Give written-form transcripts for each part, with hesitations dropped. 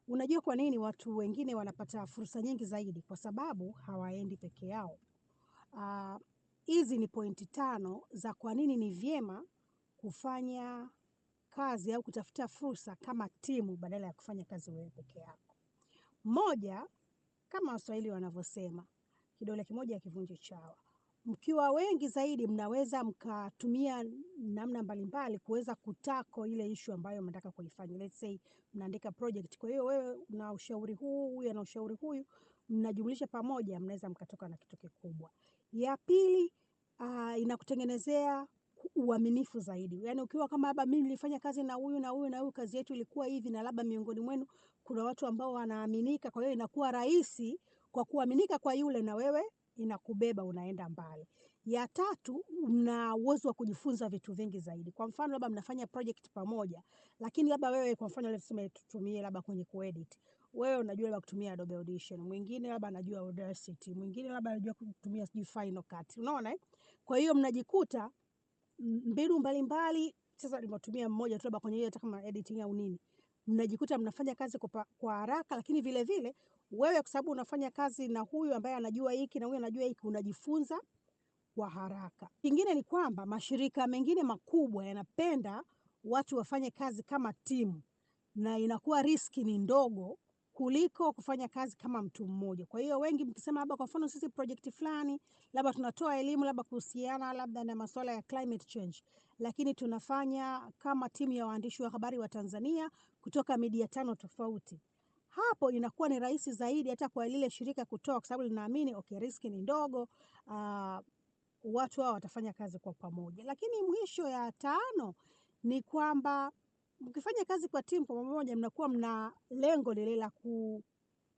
Unajua kwa nini watu wengine wanapata fursa nyingi zaidi? Kwa sababu hawaendi peke yao. Ah, Hizi ni pointi 5 za kwa nini ni vyema kufanya kazi au kutafuta fursa kama timu badala ya kufanya kazi wewe peke yako. Moja, kama Waswahili wanavyosema, kidole kimoja hakivunji chawa. Mkiwa wengi zaidi mnaweza mkatumia namna mbalimbali kuweza kutako ile issue ambayo mnataka kuifanya. Let's say mnaandika project. Kwa hiyo wewe una ushauri huu, huyu ana ushauri huyu, mnajumlisha pamoja, mnaweza mkatoka na kitu kikubwa. Ya pili, inakutengenezea uaminifu zaidi. Yaani ukiwa kama labda mimi nilifanya kazi na huyu na huyu na huyu, kazi yetu ilikuwa hivi, na labda miongoni mwenu kuna watu ambao wanaaminika, kwa hiyo inakuwa rahisi kwa kuaminika kwa yule, na wewe inakubeba unaenda mbali. Ya tatu, mna uwezo wa kujifunza vitu vingi zaidi. Kwa mfano labda mnafanya project pamoja, lakini labda wewe kwa mfano let's say tutumie labda kwenye kuedit. Wewe unajua labda kutumia Adobe Audition, mwingine labda anajua Audacity, mwingine labda anajua kutumia sijui Final Cut. Unaona? Kwa hiyo mnajikuta mbinu mbalimbali, sasa limetumia mmoja tu labda kwenye hiyo hata kama editing au nini. Mnajikuta mnafanya kazi kwa haraka, lakini vile vile wewe kwa sababu unafanya kazi na huyu ambaye anajua hiki na huyu anajua hiki, unajifunza kwa haraka. Kingine ni kwamba mashirika mengine makubwa yanapenda watu wafanye kazi kama timu, na inakuwa riski ni ndogo kuliko kufanya kazi kama mtu mmoja. Kwa hiyo wengi mkisema labda kwa mfano sisi project fulani labda tunatoa elimu labda kuhusiana labda na masuala ya climate change, lakini tunafanya kama timu ya waandishi wa habari wa Tanzania kutoka media 5 tofauti. Hapo inakuwa ni rahisi zaidi hata kwa lile shirika kutoa, kwa sababu linaamini okay, riski ni ndogo, watu hao watafanya kazi kwa pamoja. Lakini mwisho ya 5 ni kwamba mkifanya kazi kwa timu kwa pamoja, mnakuwa mna lengo lile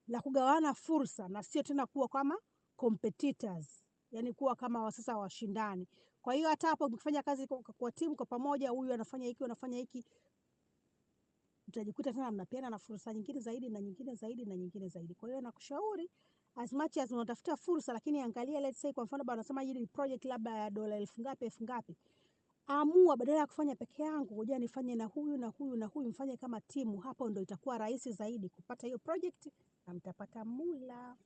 la kugawana fursa, na sio tena kuwa kama competitors, yani kuwa kama sasa washindani. Kwa hiyo hata hapo mkifanya kazi kwa timu kwa pamoja, huyu anafanya hiki, anafanya hiki, mtajikuta tena mnapeana na fursa nyingine zaidi na nyingine zaidi na nyingine zaidi. Kwa hiyo nakushauri as much as unatafuta fursa, lakini angalia let's say kwa mfano bwana anasema hii ni project labda ya dola 1000 ngapi, amua badala ya kufanya peke yangu, ngoja nifanye na huyu na huyu na huyu, mfanye kama timu. Hapo ndo itakuwa rahisi zaidi kupata hiyo project na mtapata mula.